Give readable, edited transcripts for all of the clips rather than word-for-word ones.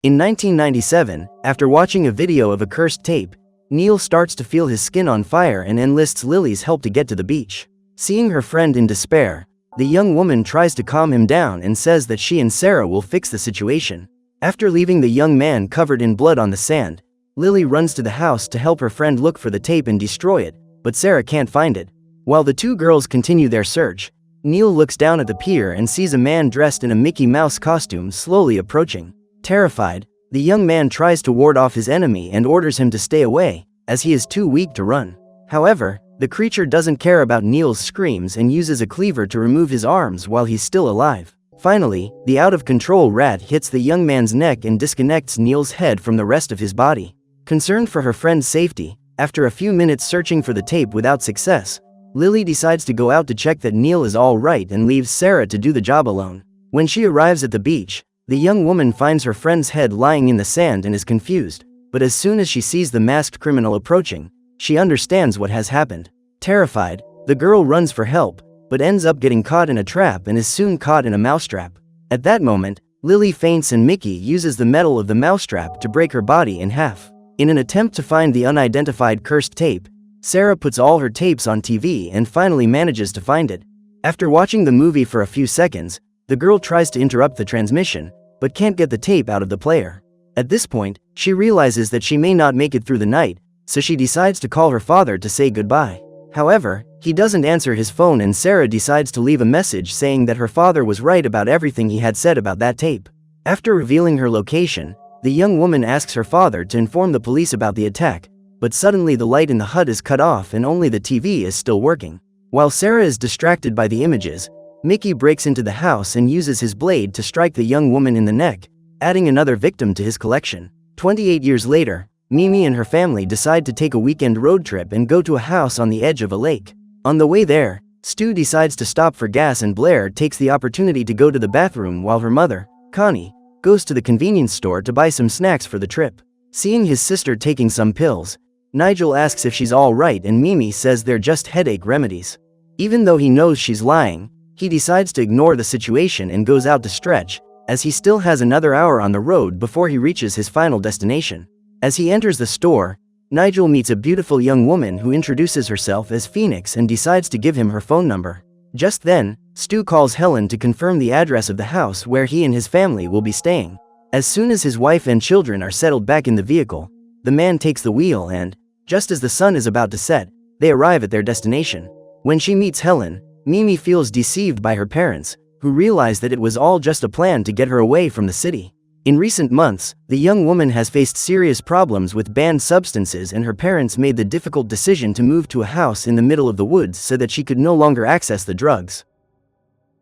In 1997, after watching a video of a cursed tape, Neil starts to feel his skin on fire and enlists Lily's help to get to the beach. Seeing her friend in despair, the young woman tries to calm him down and says that she and Sarah will fix the situation. After leaving the young man covered in blood on the sand, Lily runs to the house to help her friend look for the tape and destroy it, but Sarah can't find it. While the two girls continue their search, Neil looks down at the pier and sees a man dressed in a Mickey Mouse costume slowly approaching. Terrified, the young man tries to ward off his enemy and orders him to stay away, as he is too weak to run. However, the creature doesn't care about Neil's screams and uses a cleaver to remove his arms while he's still alive. Finally, the out-of-control rat hits the young man's neck and disconnects Neil's head from the rest of his body. Concerned for her friend's safety, after a few minutes searching for the tape without success, Lily decides to go out to check that Neil is all right and leaves Sarah to do the job alone. When she arrives at the beach, the young woman finds her friend's head lying in the sand and is confused, but as soon as she sees the masked criminal approaching, she understands what has happened. Terrified, the girl runs for help, but ends up getting caught in a trap and is soon caught in a mousetrap. At that moment, Lily faints and Mickey uses the metal of the mousetrap to break her body in half. In an attempt to find the unidentified cursed tape, Sarah puts all her tapes on TV and finally manages to find it. After watching the movie for a few seconds, the girl tries to interrupt the transmission, but can't get the tape out of the player. At this point, she realizes that she may not make it through the night, so she decides to call her father to say goodbye. However, he doesn't answer his phone and Sarah decides to leave a message saying that her father was right about everything he had said about that tape. After revealing her location, the young woman asks her father to inform the police about the attack, but suddenly the light in the hut is cut off and only the TV is still working. While Sarah is distracted by the images, Mickey breaks into the house and uses his blade to strike the young woman in the neck, adding another victim to his collection. 28 years later, Mimi and her family decide to take a weekend road trip and go to a house on the edge of a lake. On the way there, Stu decides to stop for gas and Blair takes the opportunity to go to the bathroom while her mother, Connie, goes to the convenience store to buy some snacks for the trip. Seeing his sister taking some pills, Nigel asks if she's all right and Mimi says they're just headache remedies. Even though he knows she's lying, he decides to ignore the situation and goes out to stretch, as he still has another hour on the road before he reaches his final destination. As he enters the store, Nigel meets a beautiful young woman who introduces herself as Phoenix and decides to give him her phone number. Just then, Stu calls Helen to confirm the address of the house where he and his family will be staying. As soon as his wife and children are settled back in the vehicle, the man takes the wheel and, just as the sun is about to set, they arrive at their destination. When she meets Helen, Mimi feels deceived by her parents, who realize that it was all just a plan to get her away from the city. In recent months, the young woman has faced serious problems with banned substances and her parents made the difficult decision to move to a house in the middle of the woods so that she could no longer access the drugs.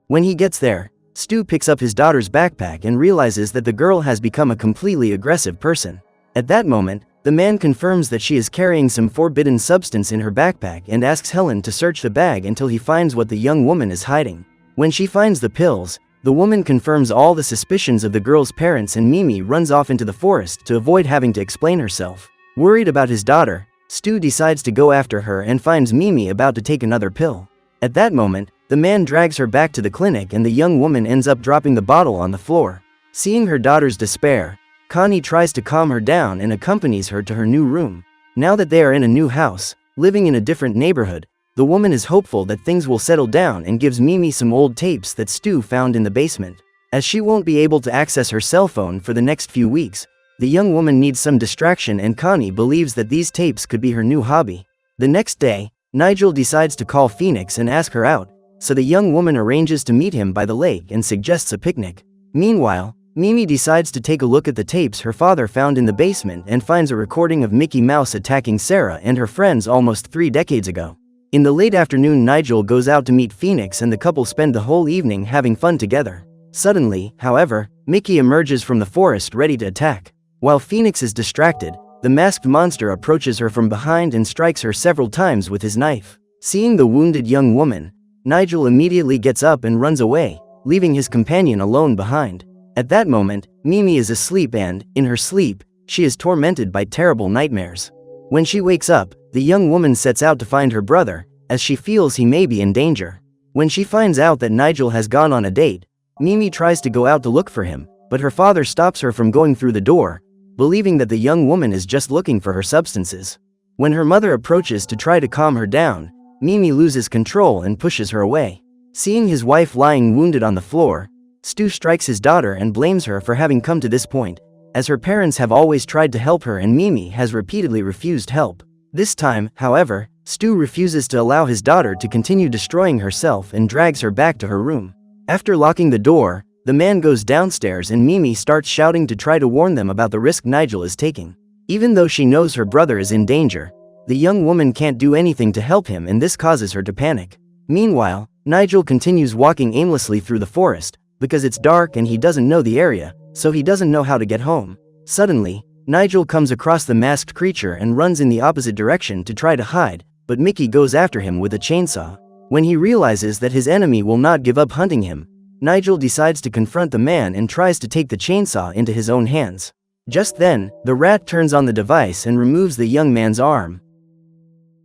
When he gets there, Stu picks up his daughter's backpack and realizes that the girl has become a completely aggressive person. At that moment, the man confirms that she is carrying some forbidden substance in her backpack and asks Helen to search the bag until he finds what the young woman is hiding. When she finds the pills, the woman confirms all the suspicions of the girl's parents and Mimi runs off into the forest to avoid having to explain herself. Worried about his daughter, Stu decides to go after her and finds Mimi about to take another pill. At that moment, the man drags her back to the clinic and the young woman ends up dropping the bottle on the floor. Seeing her daughter's despair, Connie tries to calm her down and accompanies her to her new room. Now that they are in a new house, living in a different neighborhood, the woman is hopeful that things will settle down and gives Mimi some old tapes that Stu found in the basement. As she won't be able to access her cell phone for the next few weeks, the young woman needs some distraction and Connie believes that these tapes could be her new hobby. The next day, Nigel decides to call Phoenix and ask her out, so the young woman arranges to meet him by the lake and suggests a picnic. Meanwhile, Mimi decides to take a look at the tapes her father found in the basement and finds a recording of Mickey Mouse attacking Sarah and her friends almost 3 decades ago. In the late afternoon, Nigel goes out to meet Phoenix and the couple spend the whole evening having fun together. Suddenly, however, Mickey emerges from the forest ready to attack. While Phoenix is distracted, the masked monster approaches her from behind and strikes her several times with his knife. Seeing the wounded young woman, Nigel immediately gets up and runs away, leaving his companion alone behind. At that moment, Mimi is asleep and, in her sleep, she is tormented by terrible nightmares. When she wakes up, the young woman sets out to find her brother, as she feels he may be in danger. When she finds out that Nigel has gone on a date, Mimi tries to go out to look for him, but her father stops her from going through the door, believing that the young woman is just looking for her substances. When her mother approaches to try to calm her down, Mimi loses control and pushes her away. Seeing his wife lying wounded on the floor, Stu strikes his daughter and blames her for having come to this point, as her parents have always tried to help her and Mimi has repeatedly refused help. This time, however, Stu refuses to allow his daughter to continue destroying herself and drags her back to her room. After locking the door, the man goes downstairs and Mimi starts shouting to try to warn them about the risk Nigel is taking. Even though she knows her brother is in danger, the young woman can't do anything to help him and this causes her to panic. Meanwhile, Nigel continues walking aimlessly through the forest, because it's dark and he doesn't know the area, so he doesn't know how to get home. Suddenly, Nigel comes across the masked creature and runs in the opposite direction to try to hide, but Mickey goes after him with a chainsaw. When he realizes that his enemy will not give up hunting him, Nigel decides to confront the man and tries to take the chainsaw into his own hands. Just then, the rat turns on the device and removes the young man's arm.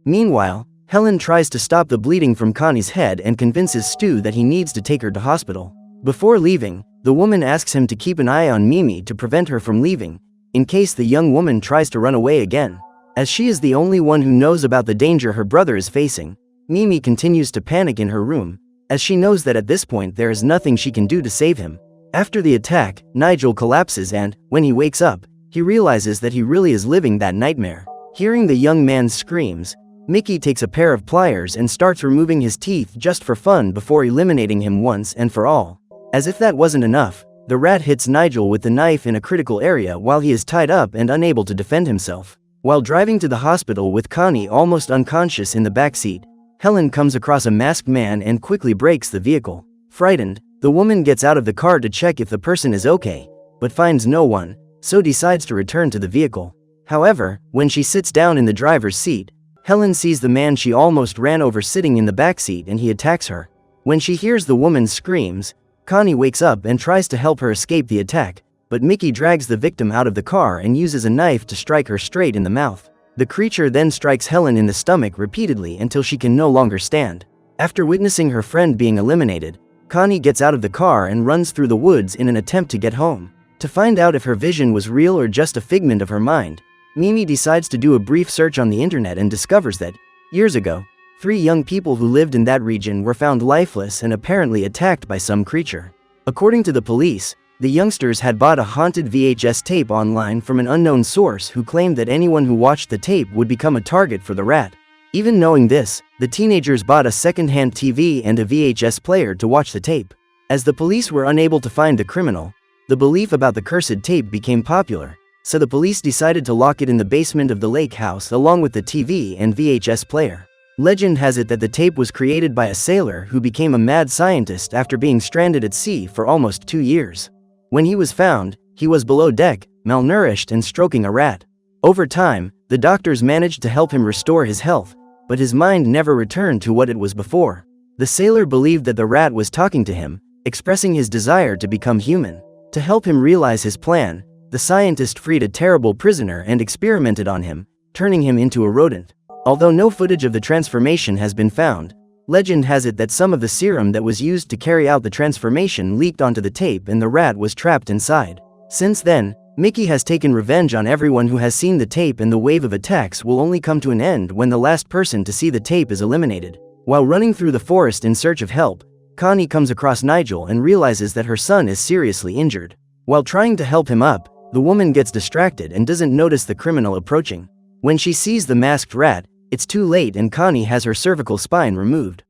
Meanwhile, Helen tries to stop the bleeding from Connie's head and convinces Stu that he needs to take her to hospital. Before leaving, the woman asks him to keep an eye on Mimi to prevent her from leaving, in case the young woman tries to run away again. As she is the only one who knows about the danger her brother is facing, Mimi continues to panic in her room, as she knows that at this point there is nothing she can do to save him. After the attack, Nigel collapses and, when he wakes up, he realizes that he really is living that nightmare. Hearing the young man's screams, Mickey takes a pair of pliers and starts removing his teeth just for fun before eliminating him once and for all. As if that wasn't enough, the rat hits Nigel with the knife in a critical area while he is tied up and unable to defend himself. While driving to the hospital with Connie almost unconscious in the back seat, Helen comes across a masked man and quickly brakes the vehicle. Frightened, the woman gets out of the car to check if the person is okay, but finds no one, so decides to return to the vehicle. However, when she sits down in the driver's seat, Helen sees the man she almost ran over sitting in the back seat and he attacks her. When she hears the woman's screams, Connie wakes up and tries to help her escape the attack, but Mickey drags the victim out of the car and uses a knife to strike her straight in the mouth. The creature then strikes Helen in the stomach repeatedly until she can no longer stand. After witnessing her friend being eliminated, Connie gets out of the car and runs through the woods in an attempt to get home. To find out if her vision was real or just a figment of her mind, Mimi decides to do a brief search on the internet and discovers that, years ago, 3 young people who lived in that region were found lifeless and apparently attacked by some creature. According to the police, the youngsters had bought a haunted VHS tape online from an unknown source who claimed that anyone who watched the tape would become a target for the rat. Even knowing this, the teenagers bought a second-hand TV and a VHS player to watch the tape. As the police were unable to find the criminal, the belief about the cursed tape became popular, so the police decided to lock it in the basement of the lake house along with the TV and VHS player. Legend has it that the tape was created by a sailor who became a mad scientist after being stranded at sea for almost 2 years. When he was found, he was below deck, malnourished and stroking a rat. Over time, the doctors managed to help him restore his health, but his mind never returned to what it was before. The sailor believed that the rat was talking to him, expressing his desire to become human. To help him realize his plan, the scientist freed a terrible prisoner and experimented on him, turning him into a rodent. Although no footage of the transformation has been found, legend has it that some of the serum that was used to carry out the transformation leaked onto the tape and the rat was trapped inside. Since then, Mickey has taken revenge on everyone who has seen the tape, and the wave of attacks will only come to an end when the last person to see the tape is eliminated. While running through the forest in search of help, Connie comes across Nigel and realizes that her son is seriously injured. While trying to help him up, the woman gets distracted and doesn't notice the criminal approaching. When she sees the masked rat, it's too late and Connie has her cervical spine removed.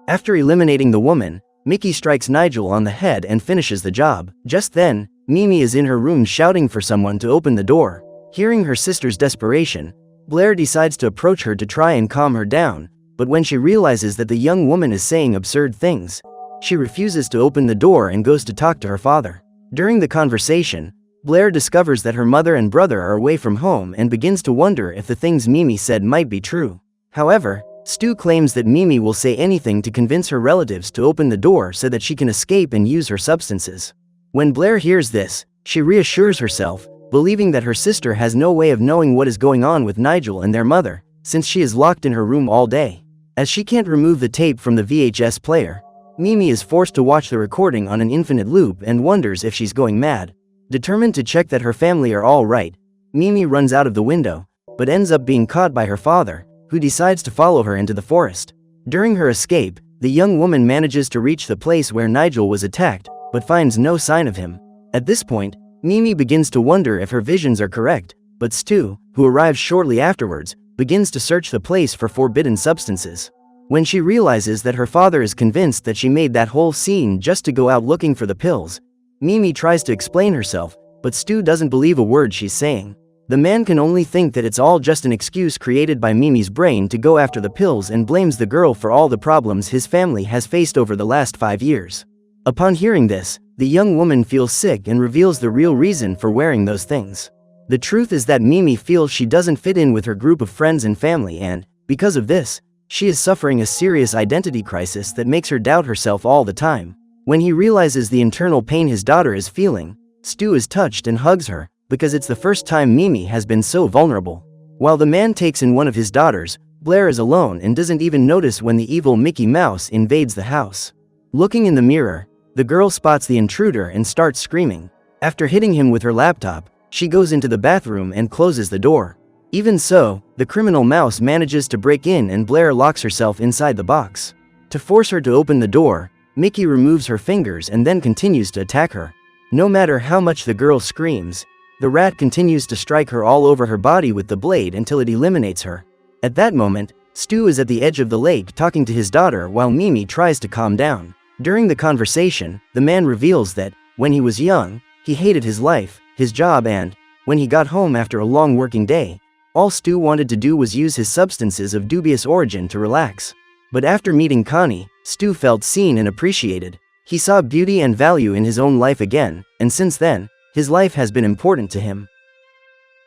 After eliminating the woman, Mickey strikes Nigel on the head and finishes the job. Just then, Mimi is in her room shouting for someone to open the door. Hearing her sister's desperation, Blair decides to approach her to try and calm her down, but when she realizes that the young woman is saying absurd things, she refuses to open the door and goes to talk to her father. During the conversation, Blair discovers that her mother and brother are away from home and begins to wonder if the things Mimi said might be true. However, Stu claims that Mimi will say anything to convince her relatives to open the door so that she can escape and use her substances. When Blair hears this, she reassures herself, believing that her sister has no way of knowing what is going on with Nigel and their mother, since she is locked in her room all day. As she can't remove the tape from the VHS player, Mimi is forced to watch the recording on an infinite loop and wonders if she's going mad. Determined to check that her family are all right, Mimi runs out of the window, but ends up being caught by her father, who decides to follow her into the forest. During her escape, the young woman manages to reach the place where Nigel was attacked, but finds no sign of him. At this point, Mimi begins to wonder if her visions are correct, but Stu, who arrives shortly afterwards, begins to search the place for forbidden substances. When she realizes that her father is convinced that she made that whole scene just to go out looking for the pills, Mimi tries to explain herself, but Stu doesn't believe a word she's saying. The man can only think that it's all just an excuse created by Mimi's brain to go after the pills and blames the girl for all the problems his family has faced over the last 5 years. Upon hearing this, the young woman feels sick and reveals the real reason for wearing those things. The truth is that Mimi feels she doesn't fit in with her group of friends and family and, because of this, she is suffering a serious identity crisis that makes her doubt herself all the time. When he realizes the internal pain his daughter is feeling, Stu is touched and hugs her, because it's the first time Mimi has been so vulnerable. While the man takes in one of his daughters, Blair is alone and doesn't even notice when the evil Mickey Mouse invades the house. Looking in the mirror, the girl spots the intruder and starts screaming. After hitting him with her laptop, she goes into the bathroom and closes the door. Even so, the criminal mouse manages to break in and Blair locks herself inside the box. To force her to open the door, Mickey removes her fingers and then continues to attack her. No matter how much the girl screams, the rat continues to strike her all over her body with the blade until it eliminates her. At that moment, Stu is at the edge of the lake talking to his daughter while Mimi tries to calm down. During the conversation, the man reveals that, when he was young, he hated his life, his job and, when he got home after a long working day, all Stu wanted to do was use his substances of dubious origin to relax. But after meeting Connie, Stu felt seen and appreciated. He saw beauty and value in his own life again, and since then, his life has been important to him.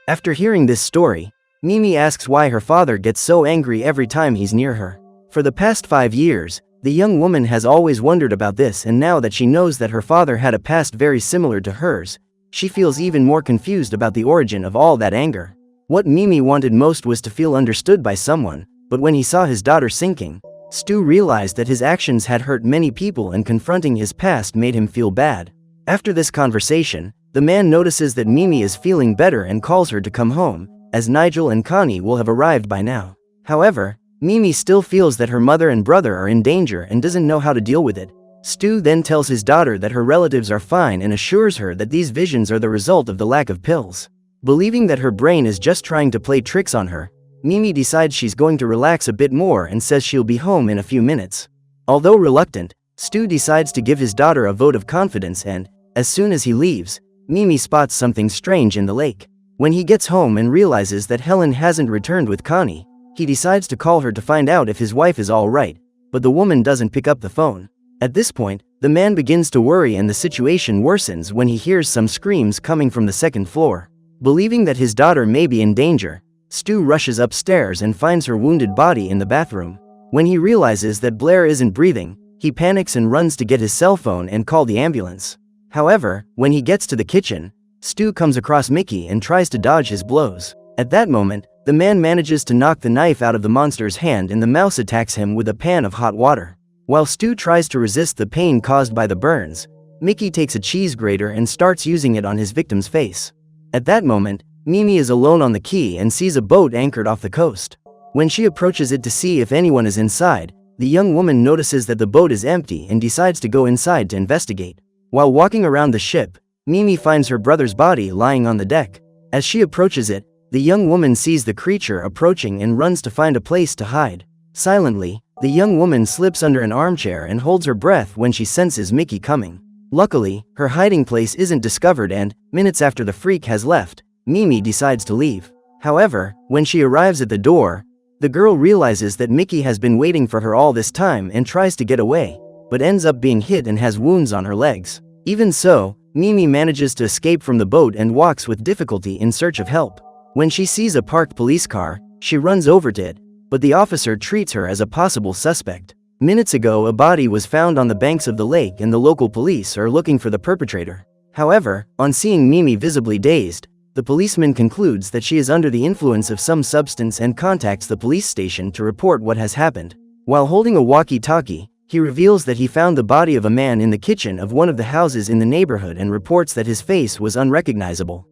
After hearing this story, Mimi asks why her father gets so angry every time he's near her. For the past 5 years, the young woman has always wondered about this, and now that she knows that her father had a past very similar to hers, she feels even more confused about the origin of all that anger. What Mimi wanted most was to feel understood by someone, but when he saw his daughter sinking, Stu realized that his actions had hurt many people and confronting his past made him feel bad. After this conversation, the man notices that Mimi is feeling better and calls her to come home, as Nigel and Connie will have arrived by now. However, Mimi still feels that her mother and brother are in danger and doesn't know how to deal with it. Stu then tells his daughter that her relatives are fine and assures her that these visions are the result of the lack of pills. Believing that her brain is just trying to play tricks on her, Mimi decides she's going to relax a bit more and says she'll be home in a few minutes. Although reluctant, Stu decides to give his daughter a vote of confidence and, as soon as he leaves, Mimi spots something strange in the lake. When he gets home and realizes that Helen hasn't returned with Connie, he decides to call her to find out if his wife is all right, but the woman doesn't pick up the phone. At this point, the man begins to worry and the situation worsens when he hears some screams coming from the second floor. Believing that his daughter may be in danger, Stu rushes upstairs and finds her wounded body in the bathroom. When he realizes that Blair isn't breathing, he panics and runs to get his cell phone and call the ambulance. However, when he gets to the kitchen, Stu comes across Mickey and tries to dodge his blows. At that moment, the man manages to knock the knife out of the monster's hand and the mouse attacks him with a pan of hot water. While Stu tries to resist the pain caused by the burns, Mickey takes a cheese grater and starts using it on his victim's face. At that moment, Mimi is alone on the quay and sees a boat anchored off the coast. When she approaches it to see if anyone is inside, the young woman notices that the boat is empty and decides to go inside to investigate. While walking around the ship, Mimi finds her brother's body lying on the deck. As she approaches it, the young woman sees the creature approaching and runs to find a place to hide. Silently, the young woman slips under an armchair and holds her breath when she senses Mickey coming. Luckily, her hiding place isn't discovered and, minutes after the freak has left, Mimi decides to leave. However, when she arrives at the door, the girl realizes that Mickey has been waiting for her all this time and tries to get away, but ends up being hit and has wounds on her legs. Even so, Mimi manages to escape from the boat and walks with difficulty in search of help. When she sees a parked police car, she runs over to it, but the officer treats her as a possible suspect. Minutes ago, a body was found on the banks of the lake and the local police are looking for the perpetrator. However, on seeing Mimi visibly dazed, the policeman concludes that she is under the influence of some substance and contacts the police station to report what has happened. While holding a walkie-talkie, he reveals that he found the body of a man in the kitchen of one of the houses in the neighborhood and reports that his face was unrecognizable.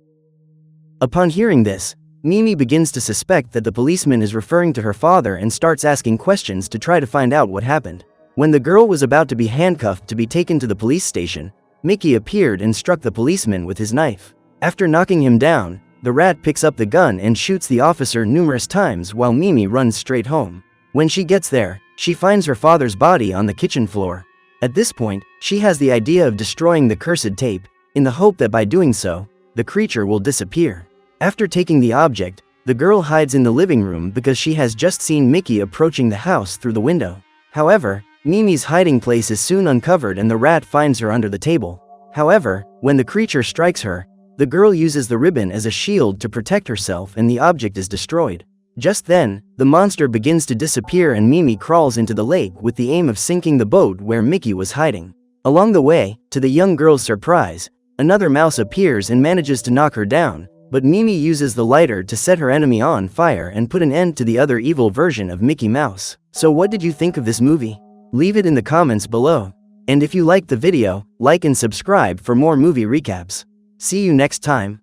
Upon hearing this, Mimi begins to suspect that the policeman is referring to her father and starts asking questions to try to find out what happened. When the girl was about to be handcuffed to be taken to the police station, Mickey appeared and struck the policeman with his knife. After knocking him down, the rat picks up the gun and shoots the officer numerous times while Mimi runs straight home. When she gets there, she finds her father's body on the kitchen floor. At this point, she has the idea of destroying the cursed tape, in the hope that by doing so, the creature will disappear. After taking the object, the girl hides in the living room because she has just seen Mickey approaching the house through the window. However, Mimi's hiding place is soon uncovered and the rat finds her under the table. However, when the creature strikes her, the girl uses the ribbon as a shield to protect herself and the object is destroyed. Just then, the monster begins to disappear and Mimi crawls into the lake with the aim of sinking the boat where Mickey was hiding. Along the way, to the young girl's surprise, another mouse appears and manages to knock her down, but Mimi uses the lighter to set her enemy on fire and put an end to the other evil version of Mickey Mouse. So what did you think of this movie? Leave it in the comments below. And if you liked the video, like and subscribe for more movie recaps. See you next time.